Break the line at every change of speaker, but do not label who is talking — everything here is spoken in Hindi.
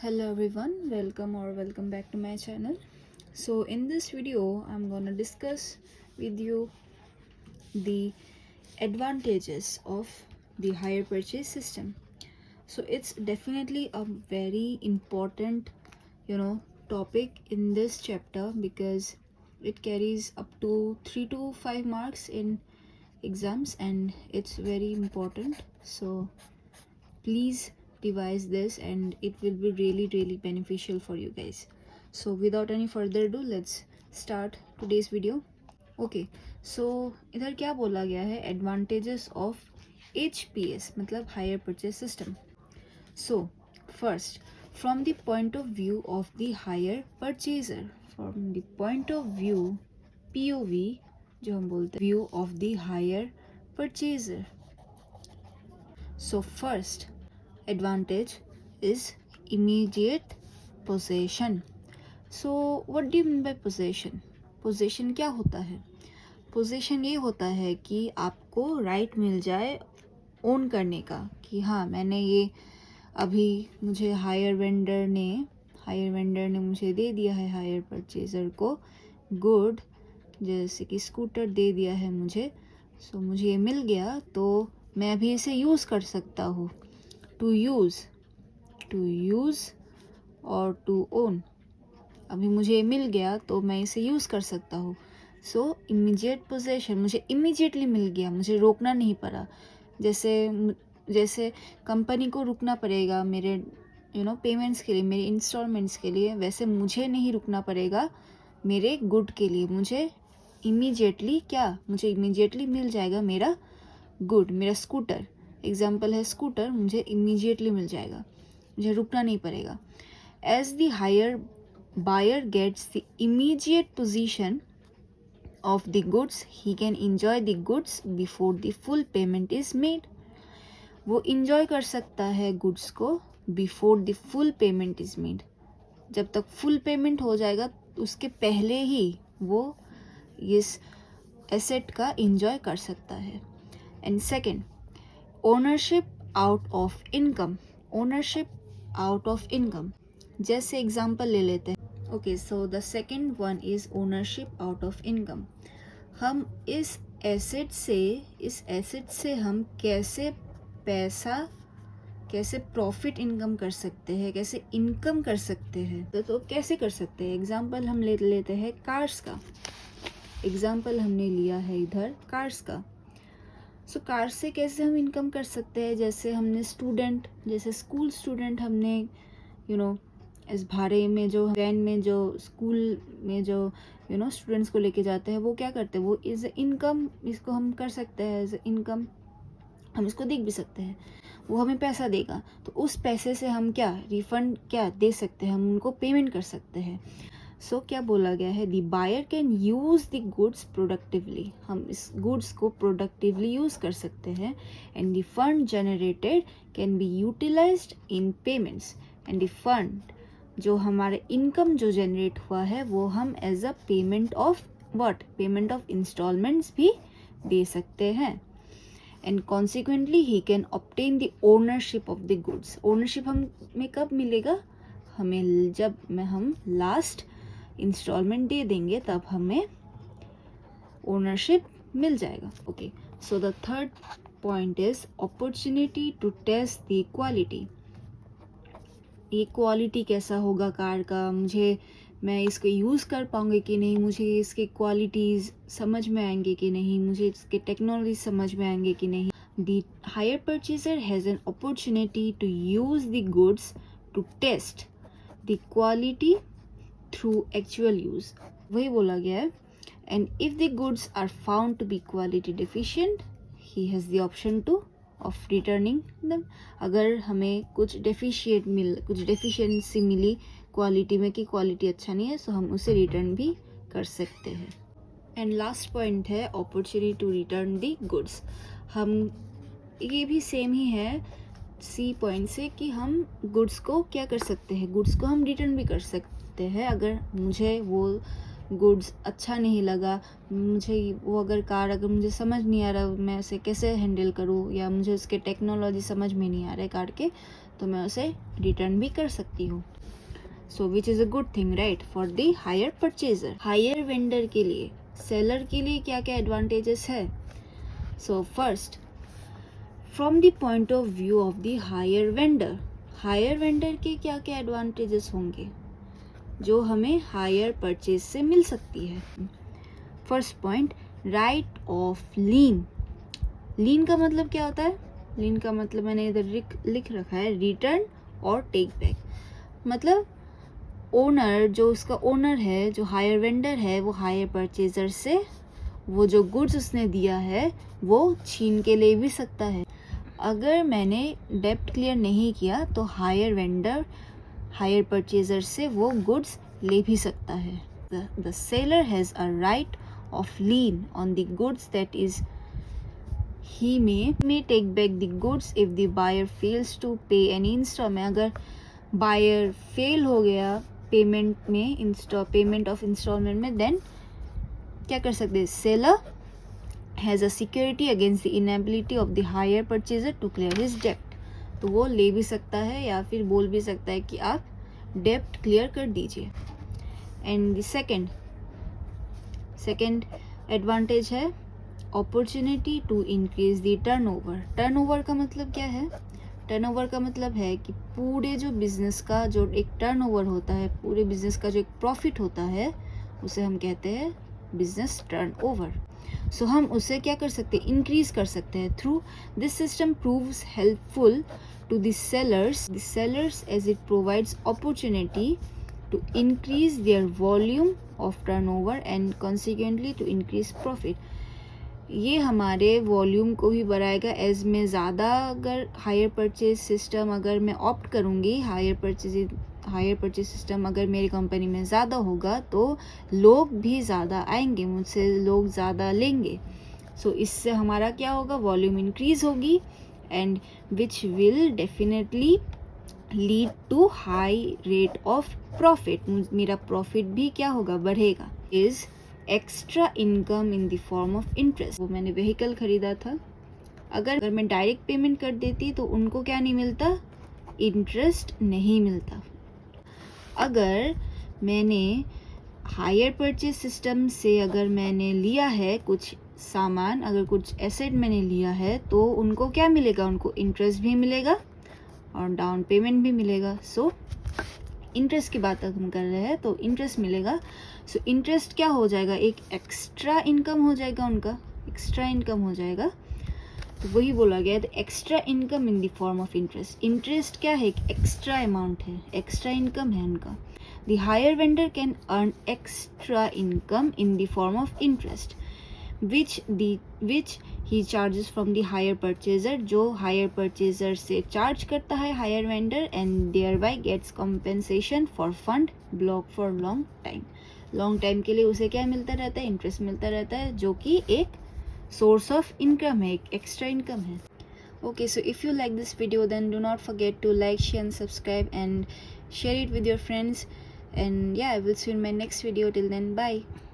Hello everyone, welcome back to my channel. So in this video I'm gonna discuss with you the advantages of the hire purchase system. So it's definitely a very important topic in this chapter because it carries up to 3 to 5 marks in exams and it's very important. So please devise this and it will be really beneficial for you guys. So without any further ado, let's start today's video. Okay, so इधर क्या बोला गया है, एडवांटेजेस ऑफ HPS मतलब hire purchase system. So first, from the point of view of the hire purchaser, from the point of view POV जो हम बोलते हैं, view of the hire purchaser. So first advantage is immediate possession. So what do you mean by possession? Possession क्या होता है? Possession ये होता है कि आपको right मिल जाए own करने का, कि हाँ मैंने ये अभी मुझे हायर वेंडर ने मुझे दे दिया है, हायर परचेज़र को गुड जैसे कि स्कूटर दे दिया है मुझे. सो मुझे ये मिल गया तो मैं अभी इसे यूज़ कर सकता हूँ. टू यूज़ और टू ओन. अभी मुझे मिल गया तो मैं इसे यूज़ कर सकता हूँ. सो इमीडिएट पोजेशन, मुझे इमीडिएटली मिल गया, मुझे रोकना नहीं पड़ा. जैसे कंपनी को रुकना पड़ेगा मेरे पेमेंट्स के लिए, मेरे इंस्टॉलमेंट्स के लिए, वैसे मुझे नहीं रुकना पड़ेगा मेरे गुड के लिए. मुझे इमीडिएटली मिल जाएगा मेरा गुड. मेरा स्कूटर एग्जाम्पल है, स्कूटर मुझे इमीडिएटली मिल जाएगा, मुझे रुकना नहीं पड़ेगा. As the hire buyer gets the immediate position of the goods, he can enjoy the goods before the full payment is made. वो enjoy कर सकता है goods को before the full payment is made. जब तक full payment हो जाएगा उसके पहले ही वो इस asset का enjoy कर सकता है. And second, ownership out of income. जैसे एग्जाम्पल ले लेते हैं. Okay, so the second one is ownership out of income. हम इस एसेट से हम कैसे प्रॉफिट इनकम कर सकते हैं, कैसे इनकम कर सकते हैं. तो कैसे कर सकते हैं, एग्जाम्पल हम लेते हैं कार्स का. एग्जाम्पल हमने लिया है इधर कार्स का. सो कार्स से कैसे हम इनकम कर सकते हैं, जैसे हमने जैसे स्कूल स्टूडेंट हमने इस भाड़े में जो वैन में जो स्कूल में जो स्टूडेंट्स को लेके जाते हैं, वो क्या करते हैं, वो इज़ इनकम, इसको हम कर सकते हैं एज इनकम. हम इसको देख भी सकते हैं, वो हमें पैसा देगा तो उस पैसे से हम रिफंड दे सकते हैं, हम उनको पेमेंट कर सकते हैं. सो क्या बोला गया है, the buyer can use the goods productively. हम इस गुड्स को प्रोडक्टिवली यूज़ कर सकते हैं. And the fund generated can be utilized in payments. And the fund जो हमारे इनकम जो जनरेट हुआ है वो हम as a payment of instalments भी दे सकते हैं. And consequently he can obtain the ownership of the goods. Ownership हमें कब मिलेगा, हमें जब हम लास्ट इंस्टॉलमेंट दे देंगे तब हमें ओनरशिप मिल जाएगा. Okay, so the third point is opportunity to test the quality. ये क्वालिटी कैसा होगा कार का, मैं इसको यूज़ कर पाऊँगी कि नहीं, मुझे इसके क्वालिटीज़ समझ में आएंगे कि नहीं, मुझे इसके टेक्नोलॉजी समझ में आएंगे कि नहीं. The hire purchaser has an opportunity to use the goods to test the quality through actual use. वही बोला गया है. And if the goods are found to be quality deficient, he has the option to of returning them. अगर हमें कुछ डेफिशिएंसी मिली क्वालिटी में कि क्वालिटी अच्छा नहीं है, सो हम उसे रिटर्न भी कर सकते हैं. एंड लास्ट पॉइंट है opportunity to return the goods. हम ये भी सेम ही है सी पॉइंट से कि हम गुड्स को क्या कर सकते हैं, गुड्स को हम रिटर्न भी कर सकते हैं. अगर मुझे वो गुड्स अच्छा नहीं लगा, मुझे वो अगर मुझे समझ नहीं आ रहा मैं उसे कैसे हैंडल करूँ, या मुझे उसके टेक्नोलॉजी समझ में नहीं आ रहा है कार के, तो मैं उसे रिटर्न भी कर सकती हूँ। So which is a good thing right for the hire purchaser. Hire vendor के लिए, सेलर के लिए क्या क्या एडवांटेजेस है? So first, from the point of view of the hire vendor, hire vendor के क्या क्या एडवांटेजेस होंगे जो हमें हायर परचेज से मिल सकती है? फर्स्ट पॉइंट, राइट ऑफ लीन। लीन का मतलब क्या होता है? लीन का मतलब मैंने इधर लिख रखा है, रिटर्न और टेक बैक। मतलब ओनर, जो उसका ओनर है, जो हायर वेंडर है, वो हायर परचेजर से वो जो गुड्स उसने दिया है वो छीन के ले भी सकता है। अगर मैंने डेप्ट क्लियर नहीं किया तो हायर वेंडर हायर परचेजर से वो गुड्स ले भी सकता है। The seller has a right of lean on the goods that is he may take back the goods if the buyer fails to pay any installment। अगर buyer fail हो गया पेमेंट में, पेमेंट ऑफ इंस्टॉलमेंट में, देन क्या कर सकते हैं? Seller has a security against the inability of the hire purchaser to clear his डेप्ट। तो वो ले भी सकता है या फिर बोल भी सकता है कि आप डेप्ट क्लियर कर दीजिए। एंड द सेकेंड एडवांटेज है opportunity to increase the turnover. Turnover का मतलब क्या है? टर्नओवर का मतलब है कि पूरे जो बिजनेस का जो एक टर्नओवर होता है, पूरे बिजनेस का जो एक प्रॉफिट होता है, उसे हम कहते हैं बिजनेस टर्नओवर। सो हम उसे क्या कर सकते हैं? इंक्रीज कर सकते हैं through this system proves helpful to the sellers as it provides opportunity to increase their volume of turnover and consequently to increase profit। ये हमारे वॉल्यूम को भी बढ़ाएगा। एज में ज़्यादा अगर हायर परचेज सिस्टम अगर मैं ऑप्ट करूँगी, हायर परचेज सिस्टम अगर मेरी कंपनी में ज़्यादा होगा तो लोग भी ज़्यादा आएंगे, मुझसे लोग ज़्यादा लेंगे। सो इससे हमारा क्या होगा? वॉल्यूम इंक्रीज होगी and which will definitely lead to high rate of profit. मेरा प्रॉफिट भी क्या होगा? बढ़ेगा। Is extra income in the form of interest. वो मैंने व्हीकल खरीदा था, अगर मैं डायरेक्ट पेमेंट कर देती तो उनको क्या नहीं मिलता? इंटरेस्ट नहीं मिलता। अगर मैंने हायर परचेज सिस्टम से अगर मैंने लिया है कुछ सामान, अगर कुछ एसेट मैंने लिया है, तो उनको क्या मिलेगा? उनको इंटरेस्ट भी मिलेगा और डाउन पेमेंट भी मिलेगा। सो इंटरेस्ट की बात हम कर रहे हैं तो इंटरेस्ट मिलेगा। सो इंटरेस्ट क्या हो जाएगा? एक एक्स्ट्रा इनकम हो जाएगा, उनका एक्स्ट्रा इनकम हो जाएगा। तो वही बोला गया है, extra income in the form of interest. Interest क्या है? एक एक्स्ट्रा अमाउंट है, एक्स्ट्रा इनकम है उनका। The hire vendor can earn extra income in the form of interest which he charges from the hire purchaser, जो हायर परचेजर से चार्ज करता है hire vendor, and thereby gets compensation for fund block for long time. Long time के लिए उसे क्या मिलता रहता है? इंटरेस्ट मिलता रहता है, जो कि एक सोर्स ऑफ इनकम है, एक एक्स्ट्रा इनकम है। Okay, so if you like this video then do not forget to like, share and subscribe and share it with your friends, and yeah, I will see you in my next video. Till then, bye.